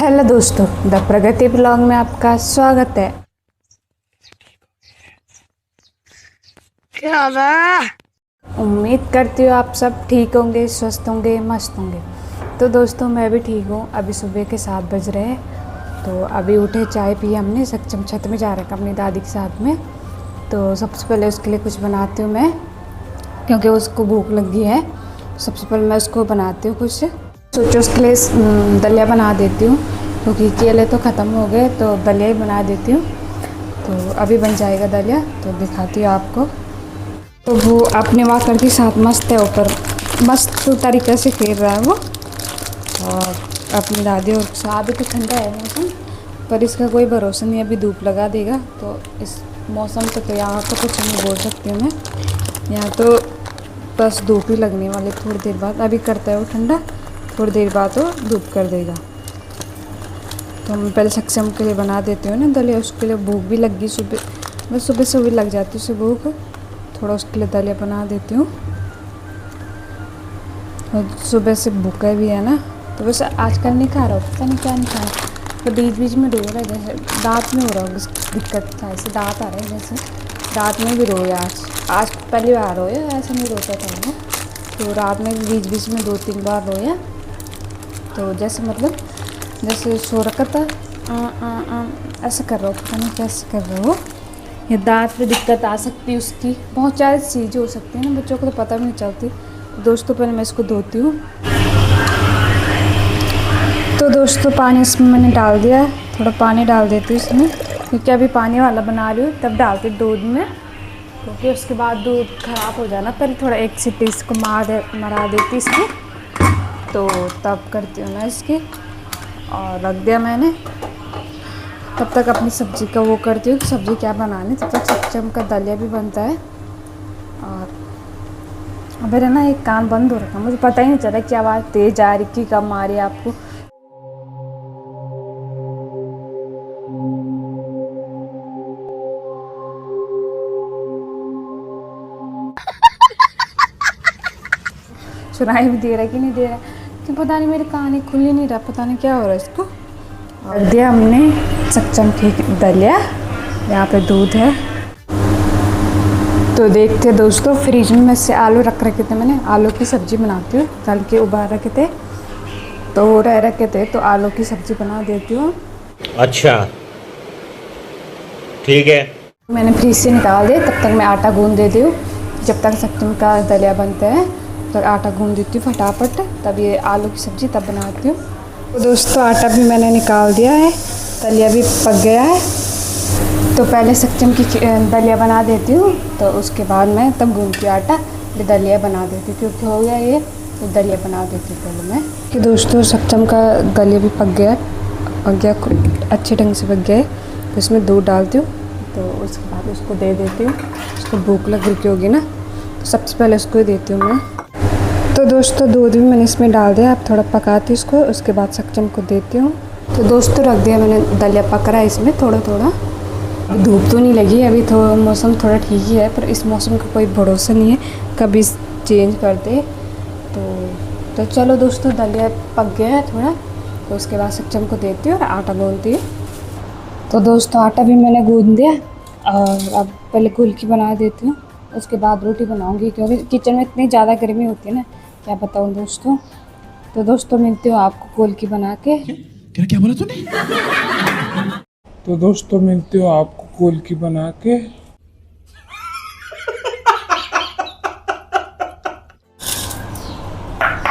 Hello दोस्तों, the Pragati blog में आपका स्वागत है। क्या हुआ? उम्मीद करती हूँ आप सब ठीक होंगे, स्वस्थ होंगे, मस्त होंगे। तो दोस्तों मैं भी ठीक हूँ। अभी सुबह के 7 बज रहे हैं, तो अभी उठे, चाय पी हमने, सक्षम छत में जा रहे हैं अपनी दादी के साथ में। तो सबसे पहले उसके लिए कुछ बनाती हूँ मैं, क्योंकि उसको भूख लगी है। सबसे पहले मैं उसको बनाती हूँ कुछ, सोचो उसके लिए दलिया बना देती हूँ, क्योंकि केले तो ख़त्म हो गए, तो दलिया ही बना देती हूँ। तो अभी बन जाएगा दलिया, तो दिखाती हूँ आपको। तो वो अपने वहाँ करती साथ मस्त है, ऊपर मस्त तरीके से खेल रहा है वो। और अपनी दादी और साथ तो ठंडा है मौसम, पर इसका कोई भरोसा नहीं, अभी धूप लगा देगा। तो इस मौसम तो यहाँ तो कुछ नहीं बोल सकती हूँ मैं, यहाँ तो बस धूप ही लगने वाली थोड़ी देर बाद। अभी करता है वो ठंडा, थोड़ी देर बाद वो धूप कर देगा। तो मैं पहले सक्षम के लिए बना देती हूँ ना दलिया, उसके लिए भूख भी लग गई सुबह, बस सुबह से भी लग जाती है उसे भूख। थोड़ा उसके लिए दलिया बना देती हूँ, और सुबह से भूखा भी है ना, तो वैसे आजकल नहीं खा रहा हूँ, पता नहीं क्या नहीं खा रहा, तो बीच बीच में रो रहा है, जैसे दांत में हो रहा होगा दिक्कत था, ऐसे दांत आ रहे हैं, जैसे दांत में भी रोया आज पहली बार रोया, ऐसा नहीं रोता था वो। तो रात में बीच बीच में 2-3 बार रोया, तो जैसे मतलब जैसे सो रखा था, ऐसा कर रहा हो, पता नहीं कैसे कर रहा हो। या दांत पे दिक्कत आ सकती है उसकी, बहुत सारी चीज़ें हो सकती हैं ना, बच्चों को तो पता भी नहीं चलती। दोस्तों पहले मैं इसको धोती हूँ। तो दोस्तों पानी इसमें मैंने डाल दिया, थोड़ा पानी डाल देती हूँ इसमें, क्योंकि अभी पानी वाला बना रही हूँ, तब डालती दूध में, क्योंकि उसके बाद दूध ख़राब हो जाना। पहले थोड़ा एक सीटी इसको मरा देती इसकी, तो तब करती हूँ मैं इसकी। और रख दिया मैंने, तब तक अपनी सब्ज़ी का वो करती हूँ कि सब्ज़ी क्या बनानी, तब तक सक्षम का दलिया भी बनता है। और मेरा ना एक कान बंद हो रखा, मुझे पता ही नहीं चला कि आवाज़ तेज़ आ रही कि कम आ रही है आपको। सुनाई भी दे रहा है कि नहीं दे रहा है, कि पता नहीं, मेरे कान ही खुल ही नहीं रहा, पता नहीं क्या हो रहा है इसको। रख दिया हमने सक्षम की दलिया, यहाँ पे दूध है। तो देखते दोस्तों, फ्रिज में से आलू रख रखे थे मैंने, आलू की सब्ज़ी बनाती हूँ, तल के उबाल रखे थे, तो वो रह रखे थे, तो आलू की सब्ज़ी बना देती हूँ। अच्छा ठीक है। मैंने फ्रिज से निकाल दिया, तब तक मैं आटा गूंद देती हूँ, जब तक सक्षम का दलिया बनता है, तो आटा गूंद देती हूँ फटाफट, तब ये आलू की सब्ज़ी तब बनाती हूँ। तो दोस्तों आटा भी मैंने निकाल दिया है, दलिया भी पक गया है। तो पहले सक्षम की दलिया बना देती हूँ, तो उसके बाद मैं तब गूंद के आटा फिर दलिया बना देती हूँ, क्योंकि हो गया ये, तो दलिया बना देती हूँ पहले मैं। कि दोस्तों सक्षम का दलिया भी पक गया अच्छे ढंग से पक गया है। तो इसमें दूध डालती हूँ, तो उसके बाद उसको दे देती हूँ, उसको भूख लग रही होगी ना, तो सबसे पहले उसको ही देती हूँ मैं। तो दोस्तों दूध भी मैंने इसमें डाल दिया, अब थोड़ा पकाती हूँ उसको, उसके बाद सक्षम को देती हूँ। तो दोस्तों रख दिया मैंने, दलिया पक रहा है इसमें थोड़ा थोड़ा, धूप तो नहीं लगी अभी, थोड़ा मौसम थोड़ा ठीक ही है, पर इस मौसम का कोई भरोसा नहीं है, कभी चेंज कर दे। तो चलो दोस्तों, दलिया पक गया है थोड़ा, तो उसके बाद सक्षम को देती हूँ और आटा गूंदती हूँ। तो दोस्तों आटा भी मैंने गूंद दिया, और अब पहले गुलकी बना देती हूँ, उसके बाद रोटी बनाऊँगी, क्योंकि किचन में इतनी ज़्यादा गर्मी होती है ना, क्या बताऊँ दोस्तों। तो दोस्तों मिलती हूँ आपको गुलकी बना के। क्या बोला तूने? तो दोस्तों मिलती हूँ आपको गोलकी बना के।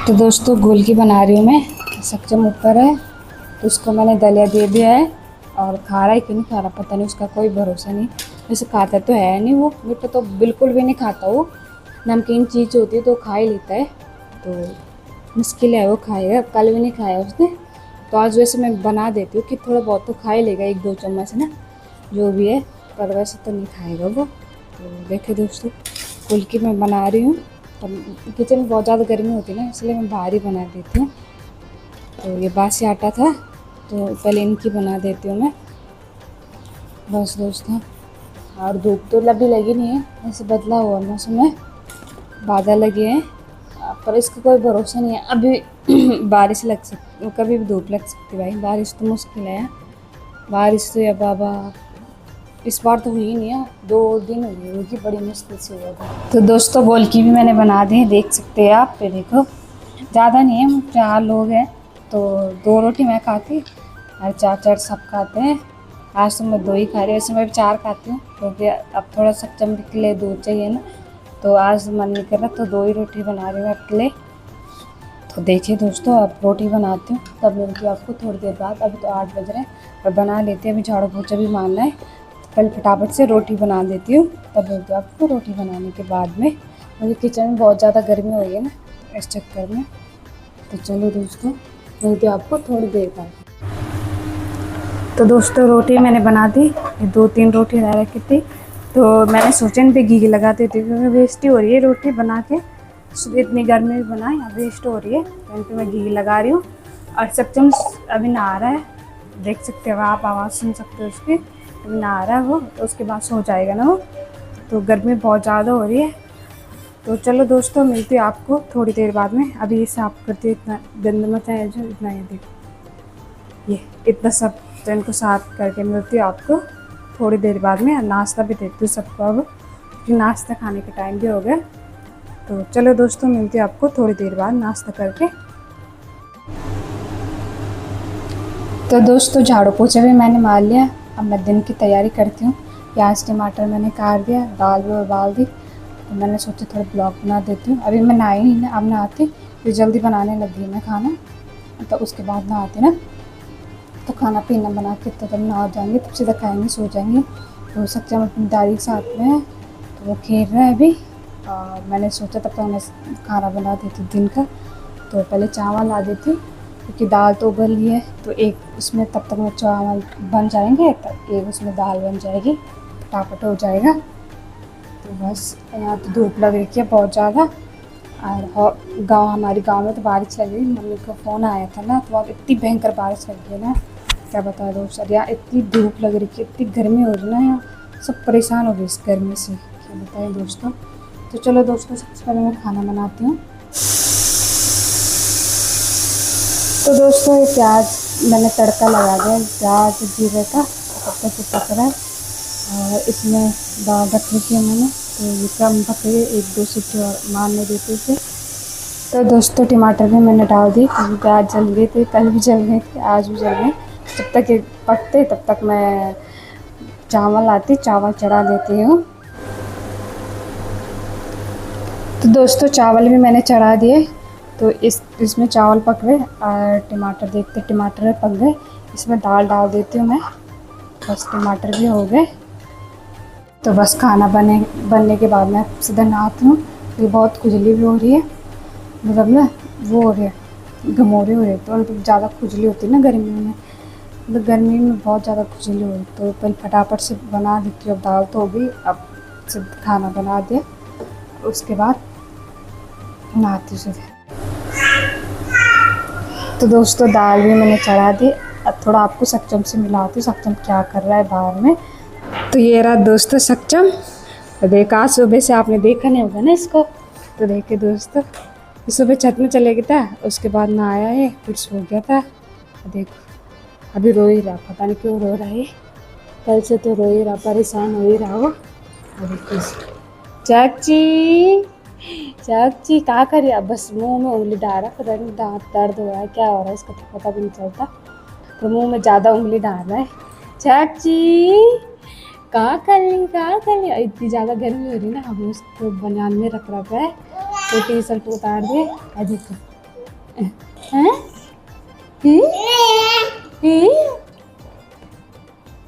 तो दोस्तों गोलकी बना रही हूँ मैं, सक्षम ऊपर है, तो उसको मैंने दलिया दे दिया है, और खा रहा है कि नहीं खा रहा पता नहीं, उसका कोई भरोसा नहीं। वैसे खाता तो है नहीं वो, मीठा तो बिल्कुल भी नहीं खाता वो, नमकीन चीज़ होती है तो खा ही लेता है, तो मुश्किल है वो खाएगा। कल भी नहीं खाया उसने, तो आज वैसे मैं बना देती हूँ कि थोड़ा बहुत तो खा ही लेगा, 1-2 चम्मच ना जो भी है, पर वैसे तो नहीं खाएगा वो। तो देखे दोस्तों गोलकी मैं बना रही हूँ, किचन में बहुत ज़्यादा गर्मी होती है ना, इसलिए मैं बाहर ही बना देती हूँ। तो ये बासी आटा था, तो पहले इनकी बना देती हूँ मैं बस दोस्तों। और धूप तो अभी लगी नहीं है, ऐसे बदला हुआ मौसम है, बादल लगे हैं, पर इसका कोई भरोसा नहीं है। अभी बारिश लग सकती, कभी भी धूप लग सकती भाई। बारिश तो मुश्किल है, बारिश तो या बाबा इस बार तो हुई नहीं है, 2 दिन हो गए होगी, बड़ी मुश्किल से हुआ था। तो दोस्तों गोलकी भी मैंने बना दी है, देख सकते हैं आप। पे देखो ज़्यादा नहीं है, 4 लोग हैं तो 2 रोटी मैं खाती और 4 सब खाते हैं। आज तो मैं 2 ही खा रही हूँ, वैसे मैं भी 4 खाती हूँ क्योंकि अब थोड़ा सक्षम के लिए दूध चाहिए ना, तो आज मन नहीं कर रहा तो 2 ही रोटी बना रही हूँ आपके लिए। तो देखिए दोस्तों अब रोटी बनाती हूँ, तब मिलती हूँ आपको थोड़ी देर बाद। अभी तो 8 बज रहे हैं और बना लेते हैं, अभी झाड़ू पोछा भी मारना है, पहले फटाफट से रोटी बना देती हूँ, तब मिलती हूँ आपको रोटी बनाने के बाद में। क्योंकि किचन में बहुत ज़्यादा गर्मी हो गई है ना, इस चक्कर में। तो चलो दोस्तों मिलती हूँ आपको थोड़ी देर बाद। तो दोस्तों रोटी मैंने बना दी, 2-3 रोटी रह रखी थी, तो मैंने सोचा इन पे घी लगा देती हूँ क्योंकि वेस्ट ही हो रही है रोटी बना के। सुबह इतनी गर्मी में बनाई, अब वेस्ट हो रही है, तो इन पर मैं घी लगा रही हूँ। और सक्षम अभी नहा रहा है, देख सकते हो आप, आवाज़ सुन सकते हो उसकी, अभी नहा रहा है वो, तो उसके बाद सो जाएगा ना वो। तो गर्मी बहुत ज़्यादा हो रही है। तो चलो दोस्तों मिलती है आपको थोड़ी देर बाद में। अभी ये साफ करती है, इतना गंद मचा है जो, इतना ये देखो, ये इतना सब, तो इनको साफ करके मिलती है आपको थोड़ी देर बाद में। नाश्ता भी देती हूँ सबको अब, क्योंकि नाश्ता खाने का टाइम भी हो गया। तो चलो दोस्तों मिलती है आपको थोड़ी देर बाद नाश्ता करके। तो दोस्तों झाड़ू पोछा भी मैंने मार लिया, अब मैं दिन की तैयारी करती हूँ। प्याज टमाटर मैंने काट दिया, दाल भी उबाल दी, तो मैंने सोचा थोड़ा ब्लॉग बना देती हूँ। अभी मैं नहाई नहीं ना, अब नहाती, फिर जल्दी बनाने लगी मैं खाना, तो उसके बाद नहाती ना, तो खाना पीना बना के तो तब नहा जाएंगे, तब सीधा खाएंगे सो जाएंगे। तो सच्चा मैं अपनी दादी के साथ में है, तो वो खेल रहा है अभी, और मैंने सोचा तब तक मैं खाना बना देती दिन का। तो पहले चावल ला देती, क्योंकि दाल तो उबल रही है, तो एक उसमें तब तक में चावल बन जाएंगे, तब एक उसमें दाल बन जाएगी, फटाफट हो जाएगा। तो बस यहाँ तो धूप लग रही है बहुत ज़्यादा, और हमारे गांव में तो बारिश लग रही। मम्मी का फ़ोन आया था ना, तो अब इतनी भयंकर बारिश लग रही है ना, क्या बता दो सर। यहाँ इतनी धूप लग रही है, इतनी गर्मी हो रही है ना, यहाँ सब परेशान हो गए इस गर्मी से, क्या बताएं दोस्तों। तो चलो दोस्तों सबसे पहले मैं खाना बनाती हूँ। तो दोस्तों ये प्याज मैंने तड़का लगा दिया, प्याज जीरे का, तब तक पक रहा है। और इसमें दाल रख ली थी मैंने, तो ये कम पक रही है, 1-2 सीटी और मारने देते थे। तो दोस्तों टमाटर भी मैंने डाल दी, क्योंकि प्याज जल गए थे, कल भी जल गए थे, आज भी जल गए। जब तक ये पकते तब तक मैं चावल आती, चावल चढ़ा देती हूँ। तो दोस्तों चावल भी मैंने चढ़ा दिए, तो इसमें चावल पक गए और टमाटर देखते टमाटर पक गए, इसमें दाल डाल देती हूँ मैं, बस टमाटर भी हो गए। तो बस खाना बनने के बाद मैं सीधा नहाती हूँ। ये बहुत खुजली भी हो रही है, मतलब ना वो हो रही है, घमौरे हो रहे हैं, तो ज़्यादा खुजली होती है ना गर्मी में, मतलब गर्मी में बहुत ज़्यादा खुजली हो रही। तो पहले फटाफट से बना देती हूँ, अब दाल तो होगी, अब सिर्फ खाना बना दिया, उसके बाद नहाती हूँ। तो दोस्तों दाल भी मैंने चढ़ा दी, अब थोड़ा आपको सक्षम से मिलाती हूँ, सक्षम क्या कर रहा है बाहर में। तो ये रहा दोस्तों सक्षम, तो देखा सुबह से आपने देखा नहीं होगा ना इसको। तो देखे दोस्तों सुबह छत में चले गया था, उसके बाद नहाया है, फिर सो गया था। देखो अभी रो ही रहा, पता नहीं क्यों रो रहा है, कल से तो रो ही रहा, परेशान हो ही रहा वो। देखो चाची चाची क्या कर रही है, बस मुंह में उंगली डाल रहा, पता नहीं दांत दर्द हो रहा है क्या हो रहा है इसका, तो पता भी नहीं चलता, तो मुंह में ज़्यादा उंगली डाल रहा है। चाची कहाँ कर रही, इतनी ज़्यादा गर्मी हो रही ना, हम उसको बनियान में रख रखा है, तो टी शर्ट उतार दे। देखो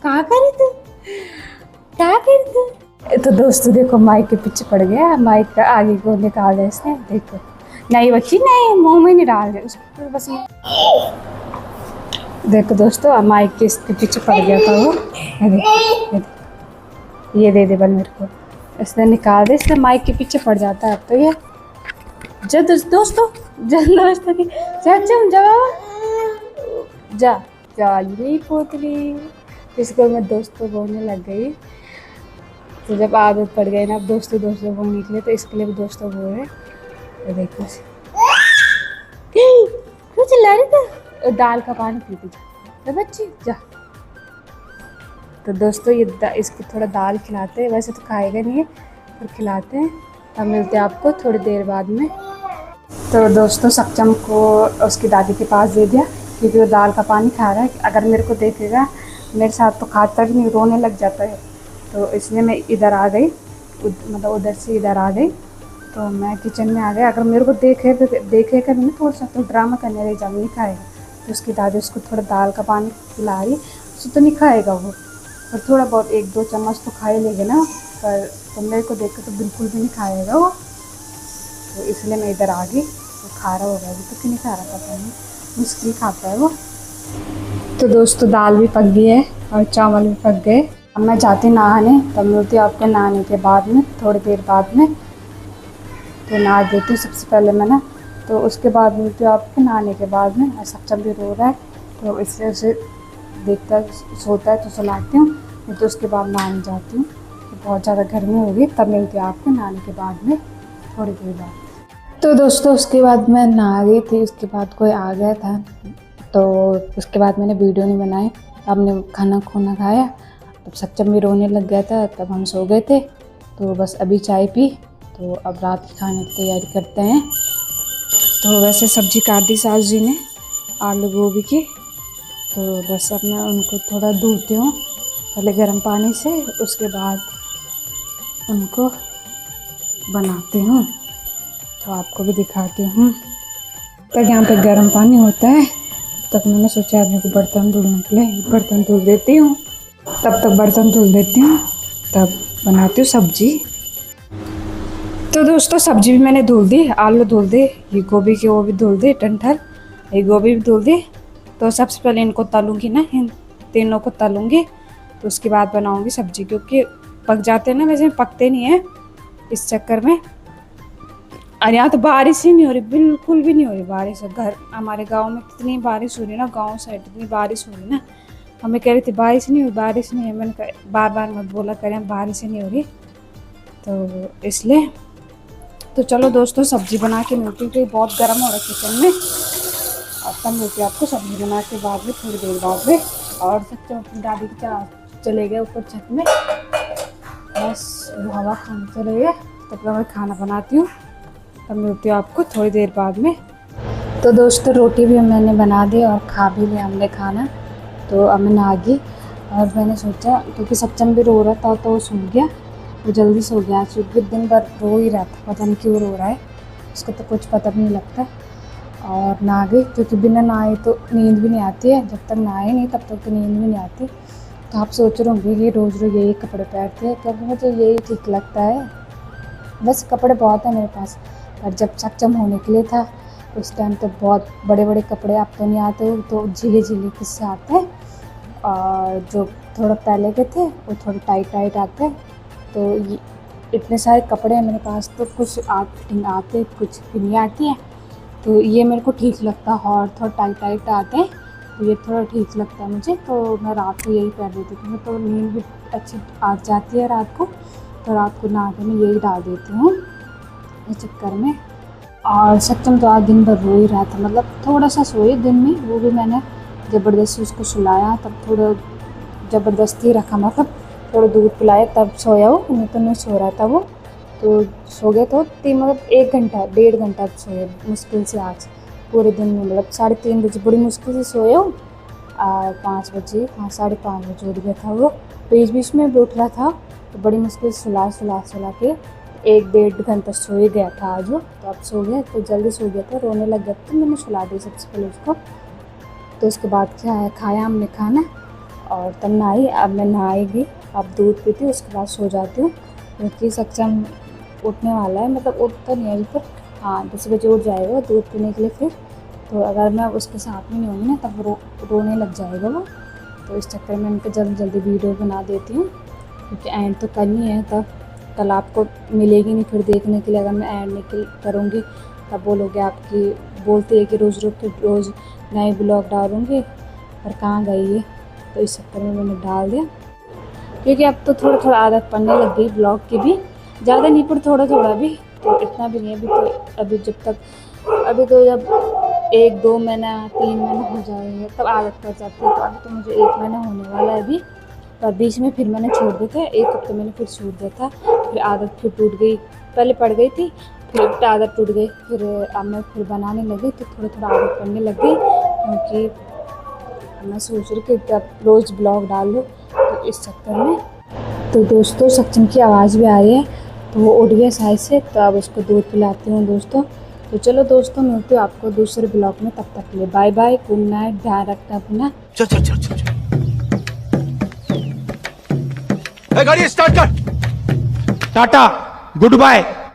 कहाँ करी तू, क्या कर तू। तो दोस्तों देखो माइक के पीछे पड़ गया, माइक का आगे को निकाल दिया इसने, देखो नहीं बच्ची नहीं, मुंह में नहीं डाल दे उसको, बस देखो दोस्तों अब माइक के इसके पीछे पड़ गया था वो, ये दे बल मेरे को, इसने निकाल दे, इसने माइक के पीछे पड़ जाता है। अब तो ये जब दोस्तों की जा जाली पोतली, इसको मैं दोस्तों बोलने लग गई। तो जब आदत पड़ गई ना अब दोस्तों बोलने के लिए, तो इसके लिए भी दोस्तों बोल रहे। तो देखो चिल्ला रही थी, दाल का पानी पीती जा बच्ची जा। तो दोस्तों ये इसको थोड़ा दाल खिलाते हैं, वैसे तो खाएगा नहीं है पर खिलाते हैं। अब मिलते हैं आपको थोड़ी देर बाद में। तो दोस्तों सक्षम को उसकी दादी के पास दे दिया क्योंकि वो दाल का पानी खा रहा है। अगर मेरे को देखेगा मेरे साथ तो खाता भी नहीं, रोने लग जाता है। तो इसलिए मैं इधर आ गई, मतलब उधर से इधर आ गई। तो मैं किचन में आ गई। अगर मेरे को देखेगा भी थोड़ा सा तो ड्रामा करने लग जाऊँ, नहीं खाएगा। तो उसकी दादी उसको थोड़ा दाल का पानी पिला रही, उससे तो नहीं खाएगा वो, पर थोड़ा बहुत 1-2 चम्मच तो खा ही लेगा ना। पर तो मेरे को देख के तो बिल्कुल भी नहीं खाएगा वो। तो इसलिए मैं इधर आ गई। तो खा रहा होगा अभी तो, कि नहीं खा रहा पता नहीं, मुश्किल खाता है वो। तो दोस्तों दाल भी पक गई है और चावल भी पक गए। अब मैं जाती नहाने, तब मिलती हूँ आपके नहाने के बाद में, थोड़ी देर बाद में। तो नहा देती हूँ सबसे पहले मैं ना, तो उसके बाद मिलती हूँ आपको नहाने के बाद में। और सक्षम भी रो रहा है तो इसलिए उसे देखता सोता है तो सुलाती हूँ, नहीं तो उसके बाद नहाने जाती हूँ। तो बहुत ज़्यादा गर्मी हो गई, तब मिलती हूँ आपको नहाने के बाद में थोड़ी देर बाद। तो दोस्तों उसके बाद मैं नहा गई थी, उसके बाद कोई आ गया था तो उसके बाद मैंने वीडियो नहीं बनाई। हमने खाना खोना खाया, तब सक्षम भी रोने लग गया था, तब हम सो गए थे। तो बस अभी चाय पी, तो अब रात के खाने की तैयारी करते हैं। तो वैसे सब्जी काट दी सास जी ने आलू गोभी की, तो बस अब मैं उनको थोड़ा धोती हूँ पहले गर्म पानी से, उसके बाद उनको बनाती हूँ। तो आपको भी दिखाती हूँ। तक यहाँ पे गर्म पानी होता है, तब मैंने सोचा अपने को बर्तन धुलने के लिए बर्तन धुल देती हूँ। तब तक बर्तन धुल देती हूँ, तब बनाती हूँ सब्जी। तो दोस्तों सब्जी भी मैंने धुल दी, आलू धुल दी, ये गोभी की वो भी धुल दी, टंठल ये गोभी भी धुल दी। तो सबसे पहले इनको तलूँगी ना, इन तीनों को तलूँगी, तो उसके बाद बनाऊँगी सब्जी, क्योंकि पक जाते हैं ना, वैसे पकते नहीं है इस चक्कर में। और यहाँ तो बारिश ही नहीं हो रही, बिल्कुल भी नहीं हो रही बारिश। घर हमारे गांव में कितनी बारिश हो रही है ना, गांव साइड इतनी बारिश हो रही ना। हमें कह रही थी बारिश नहीं हुई, बारिश नहीं है। मैंने बार बार मत बोला करें, बारिश ही नहीं हो रही, तो इसलिए। तो चलो दोस्तों सब्जी बना के मिलती हूँ, क्योंकि बहुत गर्म हो रहा है किचन में। और तब मिलती हूँ आपको सब्जी बना के बाद में, थोड़ी देर बाद में। और सच्चे अपनी दादी के चले गए ऊपर छत में, बस वो हवा खाने चले गए। तब मैं खाना बनाती हूँ, तब मिलती हूँ आपको थोड़ी देर बाद में। तो दोस्तों रोटी भी मैंने बना दी और खा भी लिया हमने खाना। तो अब मैं नहा गई और मैंने सोचा, क्योंकि सक्षम भी रो रहा था तो वो सो गया, वो जल्दी सो गया। क्योंकि दिन भर रो ही रहा था, पता नहीं क्यों रो रहा है, उसको तो कुछ पता भी नहीं लगता। और नहा गई, क्योंकि बिना नहाए तो नींद भी नहीं आती है, जब तक नहाए नहीं तब तक तो नींद भी नहीं आती। तो आप सोच रहे होंगे कि रोज़ रोज़ यही कपड़े पहनते हैं, क्योंकि मुझे यही ठीक लगता है। बस कपड़े बहुत है मेरे पास, पर जब सक्षम होने के लिए था उस टाइम तो बहुत बड़े बड़े कपड़े आप तो नहीं आते हो, तो झीले झीले किससे आते हैं। और जो थोड़ा पहले के थे वो थोड़े टाइट टाइट आते हैं। तो ये इतने सारे कपड़े हैं मेरे पास, तो कुछ फिटिंग आते, कुछ नहीं आती है। तो ये मेरे को ठीक लगता है, और थोड़ा टाइट टाइट आते हैं, तो ये थोड़ा ठीक लगता है मुझे। तो मैं रात को यही पहन लेती हूँ, तो नींद भी अच्छी आ जाती है रात को। तो रात को नहा के मैं यही डाल देती हूँ इस चक्कर में। और सक्षम तो आज दिन भर रो ही रहा था, मतलब थोड़ा सा सोए दिन में, वो भी मैंने ज़बरदस्ती उसको सुलाया, तब थोड़ा ज़बरदस्ती रखा, मतलब थोड़ा दूध पिलाया तब सोया वो, नहीं तो नहीं सो रहा था वो। तो सो गया तो मतलब 1 घंटा 1.5 घंटा सोया मुश्किल से आज पूरे दिन में, मतलब 3:30 बजे बड़ी मुश्किल से सोया हूँ। 5 बजे, हाँ 5:30 बजे उठ गया था वो, बीच बीच में भी उठ रहा था। तो बड़ी मुश्किल से सुला के 1-1.5 घंटा सो ही गया था आज वो। तो अब सो गया, तो जल्दी सो गया था, रोने लग गया था, तो मैंने सुला दी सबसे पहले उसको। तो उसके बाद खाया हमने खाना, और तब नहाई। अब मैं नहाएगी, अब दूध पीती हूँ, उसके बाद सो जाती हूँ, क्योंकि सक्षम उठने वाला है, मतलब उठता नहीं है अभी तक। हाँ 10 बजे उठ जाएगा दूध पीने के लिए फिर। तो अगर मैं उसके साथ में नहीं होंगी ना तब रोने लग जाएगा वो। तो इस चक्कर में उनको जल्दी जल्दी वीडियो बना देती हूँ, क्योंकि एंड तो करनी है, तब कल आपको मिलेगी नहीं फिर देखने के लिए। अगर मैं एंड नहीं करूँगी तब बोलोगे, आपकी बोलते हैं कि रोज़ नए ब्लॉग डालूँगी, पर कहाँ गई है। तो इस चक्कर में मैंने डाल दिया, क्योंकि अब तो थोड़ा थोड़ा आदत पड़ने लग गई ब्लॉग की भी, ज़्यादा नहीं पर थोड़ा थोड़ा भी, तो इतना भी नहीं। अभी तो जब 1-2 महीना 3 महीना हो जाएगा तब आदत पड़ जाती है। तो अभी तो मुझे 1 महीना होने वाला है अभी, पर बीच में फिर मैंने छोड़ दिया था, 1 हफ्ते मैंने फिर छोड़ दिया था, फिर आदत फिर टूट गई। पहले पड़ गई थी, फिर आदत टूट गई, फिर अब मैं फिर बनाने लगी तो थोड़ा थोड़ा आदत पड़ने लग गई, क्योंकि मैं सोच रही कि अब रोज़ ब्लॉग डाल लूँ, तो इस चक्कर में। तो दोस्तों सचिन की आवाज़ भी आ रही है, तो वो उठ गया साइड से, तो अब उसको दूध पिलाती हूँ दोस्तों। तो चलो दोस्तों, मिलते हो आपको दूसरे ब्लॉग में, तब तक के लिए बाय बाय, गुड नाइट, ध्यान रखना अपना। गाड़ी स्टार्ट कर। Tata, good bye.